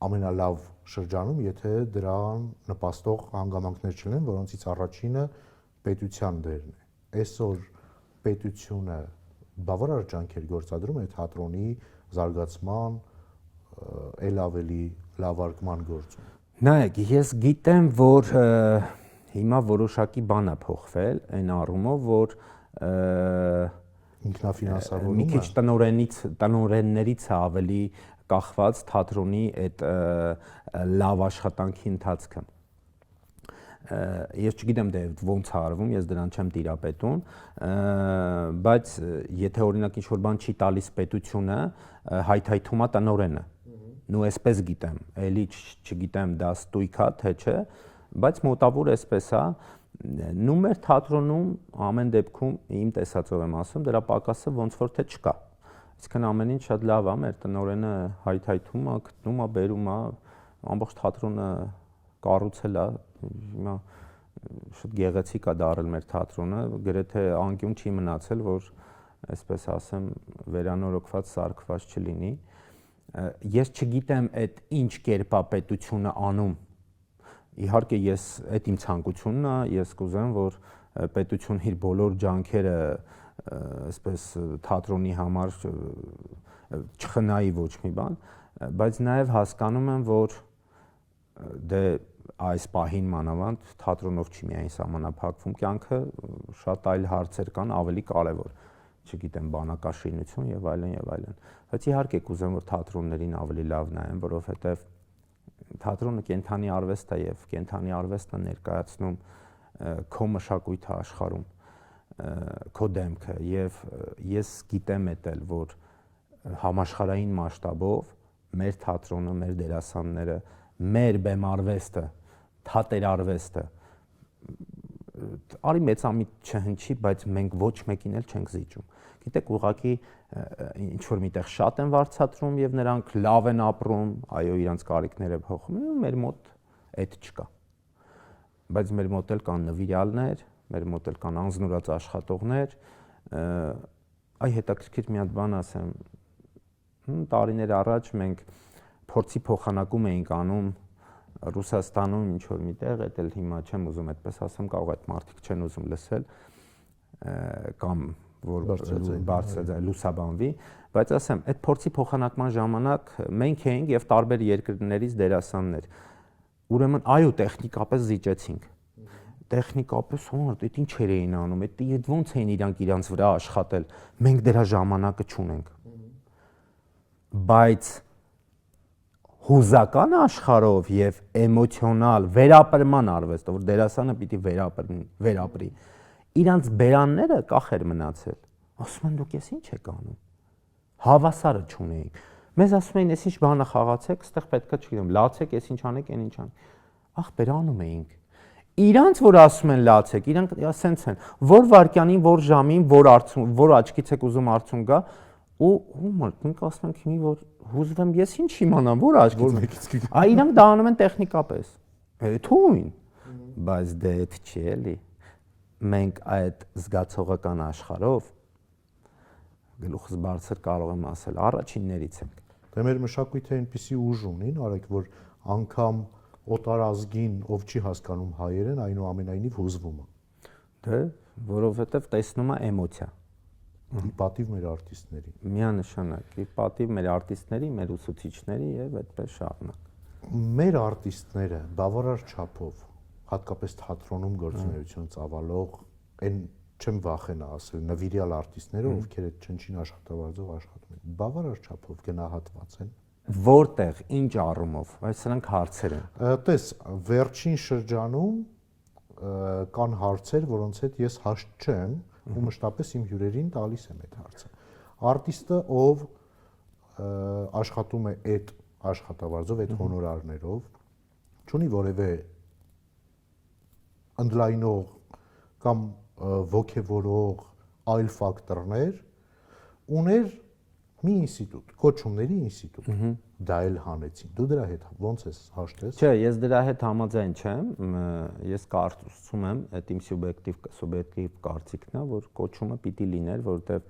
ամենալավ շրջանում, եթե դրան նպաստող հանգամանքներ չլինեն, որոնցից առաջինը պետության դերն է։ Այսօր պետությունը բավարար ջանքեր գործադրում է թատրոնի զարգացման, ել ավելի լավարկման գործում։ Նայեք, ես գիտեմ, որ հիմա որոշակի բան է փոխվել այն առումով, որ ինքնաֆինանսավորումը մի քիչ տնօրեններից է ավելի կախված թատրոնի այդ լավ աշխատանքի ընթացքը։ Ես չգիտեմ դե ոնց է արվում, ես դրան չեմ տիրապետում, բայց եթե օրինակ ինչ-որ բան չի տալիս պետությունը, հայթայթում է տնօրենը։ Նու այսպես գիտեմ, էլի չգիտեմ դա ստույգ է թե չէ, բայց մոտավոր այսպես է, նու մեր թատրոնում ամեն դեպքում իմ տեսածով եմ ասում, դրա պակասը ոնց որ թե չկա։ Այսինքն ամեն ինչ շատ լավ է, մեր տնօրենը հայթայթում է, գտնում է, բերում է, ամբողջ թատրոնը կառուցել է, հիմա շատ գեղեցիկ է դարել մեր թատրոնը, գրեթե անկյուն չի մնացել, որ այսպես ասեմ, վերանորոգված, սարքված չլինի։ Ես չգիտեմ այդ ինչ կերպ է պետությունը անում։ Իհարկե ես այդ իմ ցանկությունն է, ես կուզեմ, որ պետությունն իր բոլոր ջանքերը այսպես թատրոնի համար չխնայի ոչ մի բան, բայց նաև հասկանում եմ, որ դե այս պահին մանավանդ թատրոնով չի միայն սահմանափակվում կյանքը, շատ այլ հարցեր կան ավելի կարևոր, չգիտեմ, բանակաշինություն եւ այլն եւ այլն։ Բայց իհարկե կուզեմ, որ թատրոններին ավելի լավ նայեն, որովհետեւ թատրոնը կենթանի արվեստ է եւ կենթանի արվեստը ներկայացնում քո մշակույթը աշխարհում, քո դեմքը եւ ես գիտեմ էտել, որ համաշխարհային մասշտաբով մեր թատրոնը, մեր դերասանները, մեր բեմարվեստը, թատերարվեստը արի մեծամիտ չհնչի, բայց մենք ոչ մեկին էլ չենք զիջում։ Գիտեք, ուղղակի ինչ որ միտեղ շատ են վարձատրում եւ նրանք լավ են ապրում, այո, իրանց կարիքները փոխում են, մեր մոտ այդ չկա։ Բայց մեր մոտ էլ կան նվիրյալներ, մեր մոտ էլ կան անձնուրաց աշխատողներ, այ հետաքրքիր մի հատ բան ասեմ, տարիներ առաջ մենք փորձի փոխանակում էինք անում Ռուսաստանում ինչ որ միտեղ, էդ էլ հիմա չեմ ուզում այդպես ասեմ, կարող այդ մարդիկ չեն ուզում լսել կամ որ բարձրաձայն լուսաբանվի, բայց ասեմ, այդ փորձի փոխանակման ժամանակ մենք էինք եւ տարբեր երկրներից դերասաններ։ Ուրեմն այո, տեխնիկապես զիջեցինք։ Տեխնիկապես հոն, այդ ինչ էին անում, այդ ոնց էին իրանք իրանց վրա աշխատել։ Մենք դրա ժամանակը չունենք։ Բայց հուզական աշխարհով եւ էմոցիոնալ վերապրման արվեստով, որ դերասանը պիտի վերապրի, իրանց բերանները կախեր մնացել։ Ասում են դուք էս ինչ եք անում։ Հավասարը չունեին։ Մեզ ասում էին, էս ինչ բանը խաղացեք, այստեղ պետքա չգիտեմ, լացեք, էս ինչ անեք, այն ինչ անեք։ Ախպեր անում էինք։ Իրանց որ ասում են լացեք, իրանք ասենց են, որ վարքյանին, որ ժամին, որ աչքից եք ուզում արցուն գա, ու մենք ասում ենք հիմի որ հուզվեմ, ես ինչ իմանամ, որ աչքից։ Այ իրանք դա անում են տեխնիկապես։ Թույն։ Բայց դե այդ չի էլի։ Մենք այդ զգացողական աշխարհով գլուխս բարձր կարող եմ ասել, առաջիններից ենք։ Դե մեր մշակույթը այնպեսի ուժ ունի, արեք, որ անգամ օտարազգին, ով չի հասկանում հայերեն, այնուամենայնիվ հուզվում է։ Դե, որովհետև տեսնում է էմոցիա։ Ի պատիվ մեր արտիստների։ Միանշանակ, ի պատիվ մեր արտիստների, մեր ուսուցիչների եւ այդպես շարունակ։ Մեր արտիստները բավարար չափով, հատկապես թատրոնում գործունեություն ծավալող, այն չեմ վախենա ասել, նվիրյալ արտիստները, ովքեր այդ չնչին աշխատավարձով աշխատում են, բավարար չափով գնահատված են։ որտեղ, ինչ առումով, այս սրանք հարցեր են։ Տես, վերջին շրջանում կան հարցեր, որոնց հետ ես հաշտ չեմ, ու մշտապես իմ հյուրերին տալիս եմ այդ հարցը։ Արտիստը, ով աշխատում է այդ աշխատավարձով, այդ հոնորարներով, չունի որևէ ընդլայնող կամ ոգևորող այլ ֆակտորներ, ուներ մի ինստիտուտ, կոչումների ինստիտուտ, դա էլ հանեցին։ Դու դրա հետ ո՞նց ես հաշտես։ Չէ, ես դրա հետ համաձայն չեմ, ես կարծում եմ, այդ իմ սուբյեկտիվ կարծիքն է, որ կոչումը պիտի լիներ, որովհետև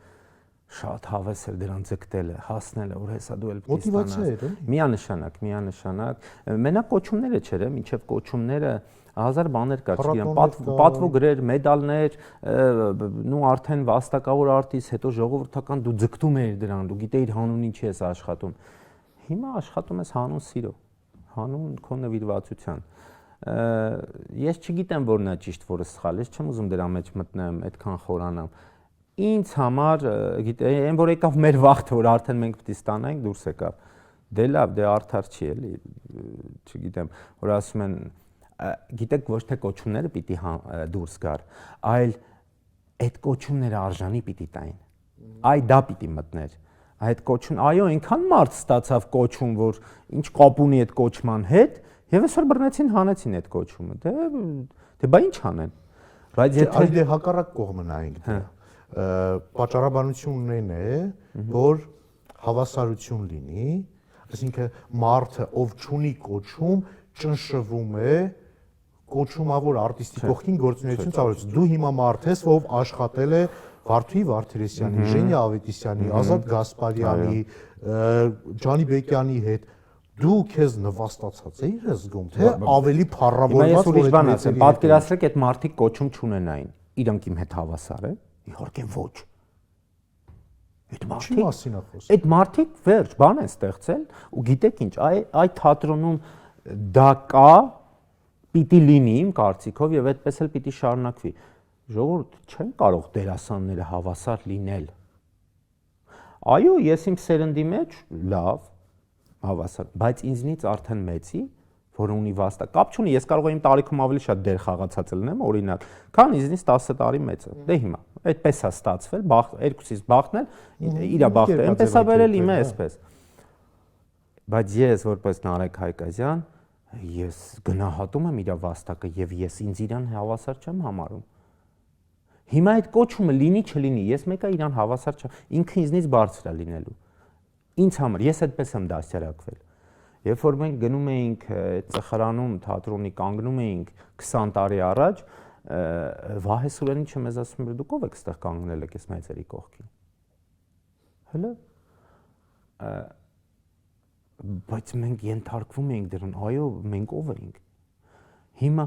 շատ հավես էր դրան ձգտելը, հասնելը, որ հեսա դու էլ պիտի ստանաս։ Մոտիվացիա էր, Միանշանակ։ Մենակ կոչումները չէր, մինչև կոչումները 1000 բաներ կար, չգիտեմ, պատվոգրեր, մեդալներ, նու արդեն վաստակավոր արտիստ, հետո ժողովրդական դու ձգտում էիր դրան, դու գիտեիր հանուն ինչի ես աշխատում։ Հիմա աշխատում ես հանուն սիրո, հանուն քո նվիրվածության։ Ես չգիտեմ որն է ճիշտ, որը սխալ, ես չեմ ուզում դրա մեջ մտնեմ, այդքան խորանամ։ Ինձ համար, գիտե, այն որ եկավ մեր վաղթը, որ արդեն մենք պետք է ստանայինք, դուրս եկավ։ Դե լավ, դե արդար չի էլի, չգիտեմ, որ ասում են, գիտեք, ոչ թե կոչումները պիտի դուրս գար, այլ այդ կոչումները արժանի պիտի տային։ Այ դա պիտի մտներ։ Այդ կոչում, այո, այնքան մարդ ստացավ կոչում, որ ինչ կապ ունի այդ կոչման հետ, եւ այսօր բռնեցին, հանեցին այդ կոչումը։ Դե բա ինչ անեն։ Բայց եթե այլ հակառակ կողմը նայենք դրա։ Պատճառաբանությունն է, որ հավասարություն լինի, այսինքն մարդը, ով չունի կոչում, ճնշվում է կոչումավոր արտիստի կողքին գործունեություն ծավալեցնում։ Դու հիմա մարդ ես, ով աշխատել է Վարդուհի Վարդերեսյանի, Ժենյա Ավետիսյանի, Ազատ Գասպարյանի, Ջանի Բեկյանի հետ դու քեզ նվաստացած էիր զգում, թե ավելի փառավորված որ ուրիշ բան ասեմ, պատկերացրեք այդ մարդիկ կոչում չունենային, իրանք իմ հետ հավասար է։ Իհարկե ոչ։ Այդ մարդիկ վերջ բան են ստեղծել ու գիտեք ինչ, այդ թատրոնում դա կա, պիտի լինի իմ կարծիքով եւ այդպես էլ պիտի շարունակվի։ Ժողովուրդ չեն կարող դերասանները հավասար լինել։ Այո, ես իմ սերնդի մեջ լավ հավասար, բայց ինձնից արդեն մեծի, որը ունի վաստակ, կապ չունի, ես կարող եմ իմ տարիքում ավելի շատ դեր խաղացած լինեմ, օրինակ, քան ինձնից 10 տարի մեծը։ Դե հիմա, այդպես է ստացվել, երկուսից բախնել, իրա բախտը, այնպես է վերել իմը այսպես։ Բայց ես որպես Նարեկ Հայկազյան, ես գնահատում եմ իրա վաստակը եւ ես ինձ իրան հավասար չեմ համարում։ Հիմա այդ կոչումը լինի չլինի, ես մեկը իրան հավասար չեմ, ինքը ինձնից բարձր է լինելու։ Ինձ համար ես այդպես եմ դասյարակվել։ Երբ որ մենք գնում էինք ծխարանում թատրոնի կանգնում էինք 20 տարի առաջ, Վահե Սուրենիչը մեզ ասում էր դուք ով եք ստեղ կանգնել եք այս մեծերի կողքին։ Հələ բայց մենք ենթարկվում էինք դրան, այո, մենք ով էինք։ Հիմա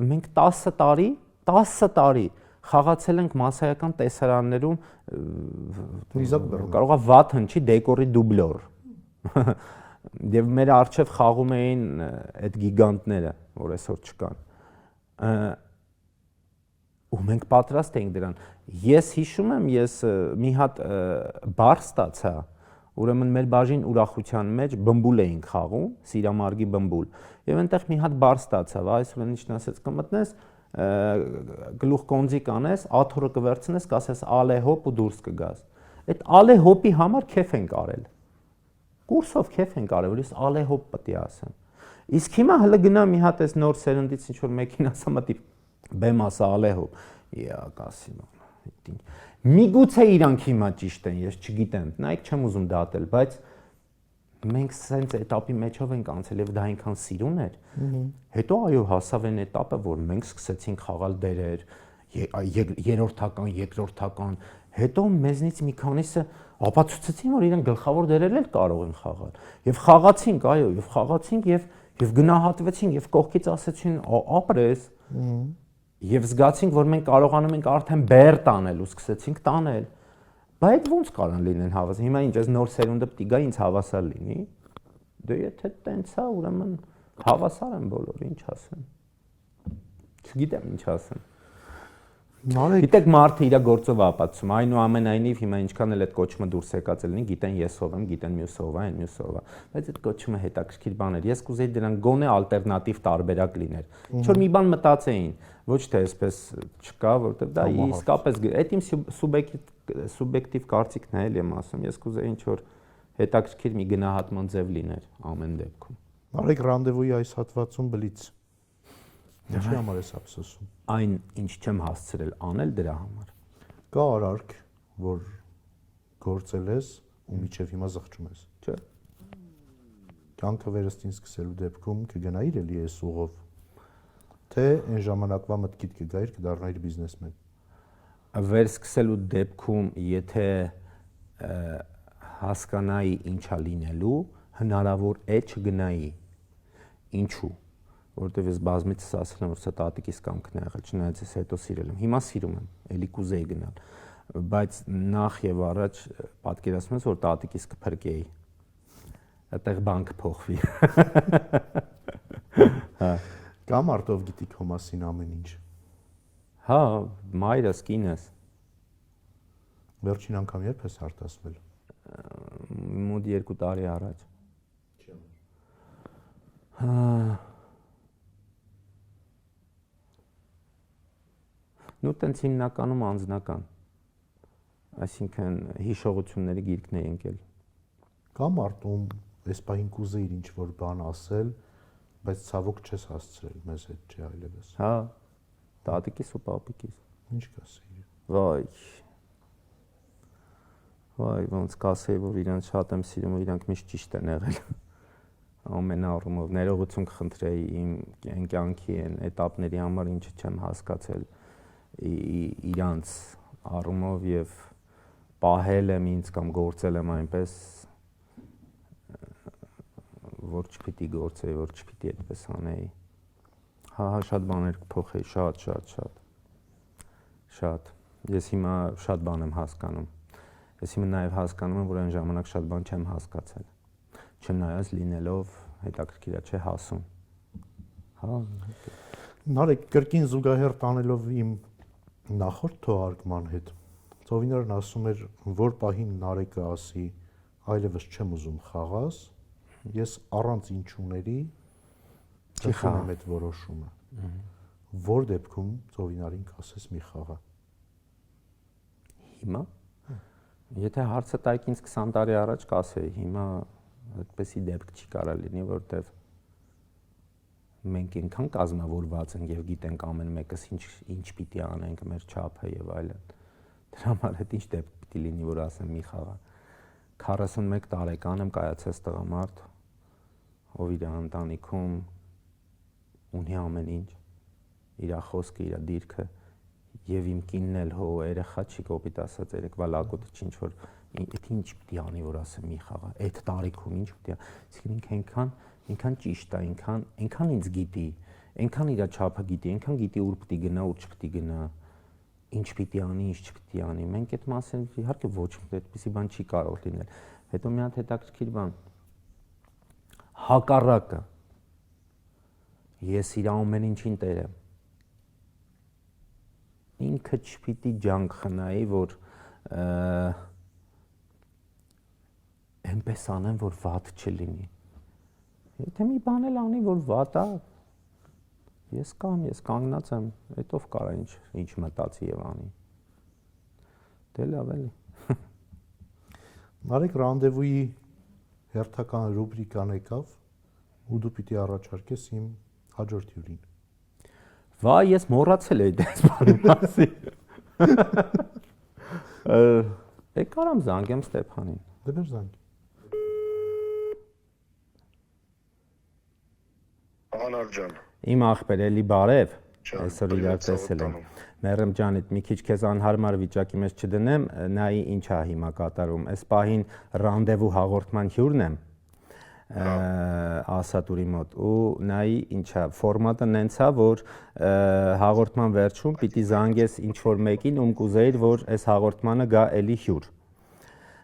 մենք 10 տարի խաղացել ենք մասսայական տեսարաններում, կարող է վատ հնչի դեկորի դուբլոր։ Եվ մեր առջև խաղում էին այդ գիգանտները, որ այսօր չկան։ Ու մենք պատրաստ էինք դրան։ Ես հիշում եմ, ես մի հատ բար ստացա, ուրեմն մեր բաժին ուրախության մեջ բմբուլ էինք խաղում, Սիրամարգի բմբուլ։ Եվ այնտեղ մի հատ բար ստացավ, այսօր ինչն ասեց կմտնես, գլուխ կոնձի կանես, աթոռը կվերցնես, կասես ալե հոպ ու դուրս կգաս։ Այդ ալե հոպի համար քեֆ ենք արել։ Կուրսով քեֆ ենք արել, որ ես ալե հոպ պետք է ասեմ։ Իսկ հիմա հələ գնա մի հատ էս նոր սերնդից ինչ որ մեքենա ասամատի բեմ ասա ալե հոպ։ Իա կասինո։ Միգուցե իրանք հիմա ճիշտ են, ես չգիտեմ, նայեք չեմ ուզում դատել, բայց մենք սենց էտապի մեջով ենք անցել եւ դա այնքան սիրուն էր։ Հետո այո, հասավ այն էտապը, որ մենք սկսեցինք խաղալ դերեր, երրորդական, երկրորդական, հետո մեզնից մի քանիսը ապացուցեցին, որ իրենք գլխավոր դերեր էլ կարող են խաղալ։ Եվ խաղացինք, այո, եւ խաղացինք եւ գնահատվեցին եւ կողքից ասեցին ապրես։ Եվ զգացինք, որ մենք կարողանում ենք արդեն բեր տանել ու սկսեցինք տանել։ Բայց ո՞նց կարան լինեն հավասար։ Հիմա ինչ էս նոր սերունդը պիտի գա ինձ հավասար լինի։ Դե եթե տենց է, ուրեմն հավասար են բոլորը, ինչ ասեմ։ Չգիտեմ ինչ ասեմ։ Գիտեք, մարդը իր գործով ապացուցում, այնուամենայնիվ հիմա ինչքան էլ այդ կոչումը դուրս եկած լինի, գիտեն ես ով եմ, գիտեն մյուս ով է, այն մյուս ով է, բայց այդ կոչումը հետաքրքիր բան էր։ Ես կուզեի դրան գոնե ալտերնատիվ տարբերակ լիներ։ Ինչ որ մի բան մտածեին, ոչ թե այսպես չկա, որովհետև դա իսկապես այդ իմ սուբյեկտիվ կարծիքն է, էլի եմ ասում, ես կուզեի ինչ որ հետաքրքիր մի գնահատման ձև լիներ ամեն դեպքում։ Արեք ռանդևուի այս հատվածում բլից։ Ինչի համար ես ափսոսում։ Այն ինչ չեմ հասցրել անել դրա համար։ Կա արարք, որ գործել ես ու միջև հիմա զղջում ես։ Չէ։ Կյանքը վերստին սկսելու դեպքում կգնայիր էլի այս ուղով, թե այն ժամանակվա մտքիդ կգայիր կդառնայիր բիզնեսմեն։ Վերսկսելու դեպքում, եթե հասկանայի ինչա լինելու, հնարավոր է չգնայի։ Ինչու՞։ Որովհետև ես բազմիցս ասել եմ, որ սա տատիկիս կամքն է եղել, չնայած ես հետո սիրել եմ։ Հիմա սիրում եմ, էլի կուզեի գնալ, բայց նախ եւ առաջ պատկերացնում ես, որ տատիկիս կփրկեի։ Այդտեղ բան կփոխվի։ Հա։ Կա մարդով գիտի քո մասին ամեն ինչ։ Հա, մայրս, կինս։ Վերջին անգամ երբ ես արտասվել։ Մոտ 2 տարի առաջ։ Նու տենց հիմնականում անձնական, այսինքն հիշողությունների գիրքն է ընկել։ Կա մարդում այս պահին կուզեիր ինչ որ բան ասել, բայց ցավոք չես հասցրել, մեզ հետ չի այլևս։ Հա, տատիկիս ու պապիկիս։ Ինչ կասեիր։ Վայ, ոնց կասեի, որ իրանց շատ եմ սիրում, իրանք միշտ ճիշտ են եղել։ Ամեն առումով ներողություն կխնդրեի իմ կյանքի այն էտապների համար, ինչը չեմ հասկացել իրանց առումով եւ պահել եմ ինձ կամ գործել եմ այնպես, որ չպիտի գործեի, որ չպիտի այդպես անեի։ Հա, շատ բաներ կփոխեի, շատ։ Ես հիմա շատ բան եմ հասկանում։ Ես հիմա նաեւ հասկանում եմ, որ այն ժամանակ շատ բան չեմ հասկացել։ Չնայած լինելով հետաքրքիր է, չէ, հասում։ Հա։ Նարեկ կրկին զուգահեռ տանելով իմ նախորդ թողարկման հետ Ծովինարն ասում էր, որ պահին Նարեկը ասի այլևս չեմ ուզում խաղաս, ես առանց ինչուների չխաղամ այդ որոշումը։ Որ դեպքում Ծովինարին կասես մի խաղա։ Հիմա եթե հարցը տայք ինձ 20 տարի առաջ կասեի, հիմա այդպեսի դեպք չի կարա լինի, որտեվ մենք այնքան կազմավորված ենք եւ գիտենք ամեն մեկս ինչ պիտի անենք, մեր չափը եւ այլն։ Դրա համար հետ ինչ դեպք պիտի լինի, որ ասեմ մի խաղա։ 41 տարեկան եմ, կայացած տղամարդ, ով իր ընտանիքում ունի ամեն ինչ, իր խոսքը, իր դիրքը եւ իմ կինն էլ հո երեխա չի կոպիտ ասած երեկվա լակոտը չի ինչ որ ինչ պիտի անի, որ ասեմ մի խաղա, այդ տարիքում ինչ պիտի, այսինքն ինքան ճիշտ է, ինքան ինձ գիտի, ինքան իր չափը գիտի, ինքան գիտի ուր պիտի գնա, ուր չպիտի գնա, ինչ պիտի անի, ինչ չպիտի անի։ Մենք այդ մասին իհարկե ոչ այդպեսի բան չի կարող լինել։ Հետո մի հատ հետաքրքիր բան։ Հակառակը։ Ես իր ամեն ինչին տեր եմ։ Ինքը չպիտի ջանք խնայի, որ այնպես անեմ, որ վատ չլինի։ Եթե մի բան էլ անի, որ վատ է, ես կանգնած եմ, այդով կարա ինչ մտածի եւ անի։ Դե լավ էլի։ Նարեկ ռանդևուի հերթական ռուբրիկան եկավ, ու դու պիտի առաջարկես իմ հաջորդ հյուրին։ Վայ, ես մոռացել էի դες բանի մասին։ Կարամ զանգեմ Ստեփանին։ Դե բեր զանգ։ Անար ջան։ Իմ ախպեր, էլի բարև։ Այսօր իրար տեսել եմ։ Մերեմ ջանիդ, մի քիչ քեզ անհարմար վիճակի մեջ չդնեմ, նայի ինչա հիմա կատարում։ Այս պահին ռանդևու հաղորդման հյուրն եմ Ասատուրի մոտ ու նայի ինչա ֆորմատը նենցա, որ հաղորդման վերջում պիտի զանգես ինչ որ մեկին, ում կուզեիր, որ այս հաղորդմանը գա էլի հյուր։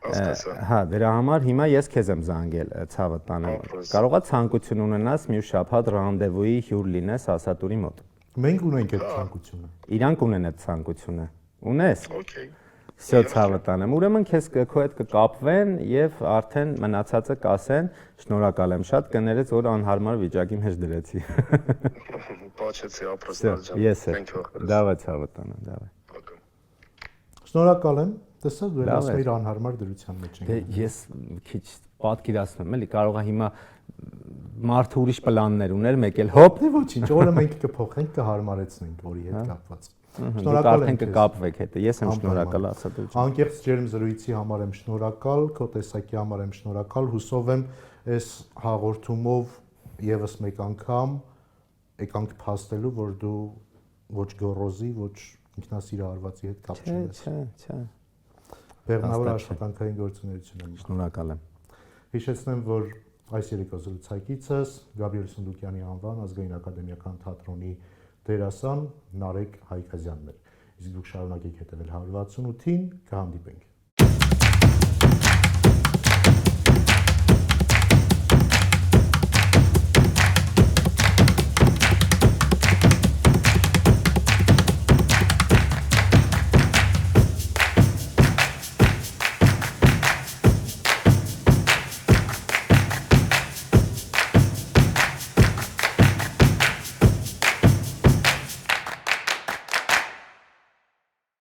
Հա, դրա համար հիմա ես քեզ եմ զանգել, ցավը տանեմ։ Կարողա ցանկություն ունենաս մյուս շաբաթ ռանդևուի հյուր լինես Ասատուրի մոտ։ Մենք ունենք այդ ցանկությունը։ Իրանք ունեն այդ ցանկությունը։ Ունես։ Okay։ Всё ցավը տանեմ։ Ուրեմն քեզ քո հետ կկապվեն եւ արդեն մնացածը կասեն, շնորհակալ եմ շատ կներեց, որ անհարմար վիճակի մեջ դրեցի։ Բացեցի ապրած ջան։ Ես է։ Դավա ցավը տանեմ, դավա։ Շնորհակալ եմ։ Տեսա դու ասում ես անհարմար դրության մեջ ենք։ Դե ես քիչ պատկերացնում եմ, էլի կարող է հիմա մարդը ուրիշ պլաններ ուներ, մեկ էլ հոպ։ Դե ոչինչ, օրը մենք կփոխենք, կհարմարեցնենք, որի հետ կապված։ Շնորհակալ եմ կկապվեք հետը։ Ես եմ շնորհակալ ասած։ Անկեղծ ջերմ զրույցի համար եմ շնորհակալ, քո տեսակի համար եմ շնորհակալ։ Հուսով եմ այս հաղորդումով եւս մեկ անգամ եկանք փաստելու, որ դու ոչ գոռոզի, ոչ ինքնասիրահարվածի հետ կապ չունես։ Չէ։ Բեղմնավոր աշխատանքային գործունեություն եմ։ Շնորհակալ եմ։ Հիշեցնեմ, որ այս երեկո զրուցակիցս Գաբրիել Սունդուկյանի անվան ազգային ակադեմիական թատրոնի դերասան Նարեկ Հայկազյանն էր։ Իսկ դուք շարունակեք հետևել 168-ին, կհանդիպենք։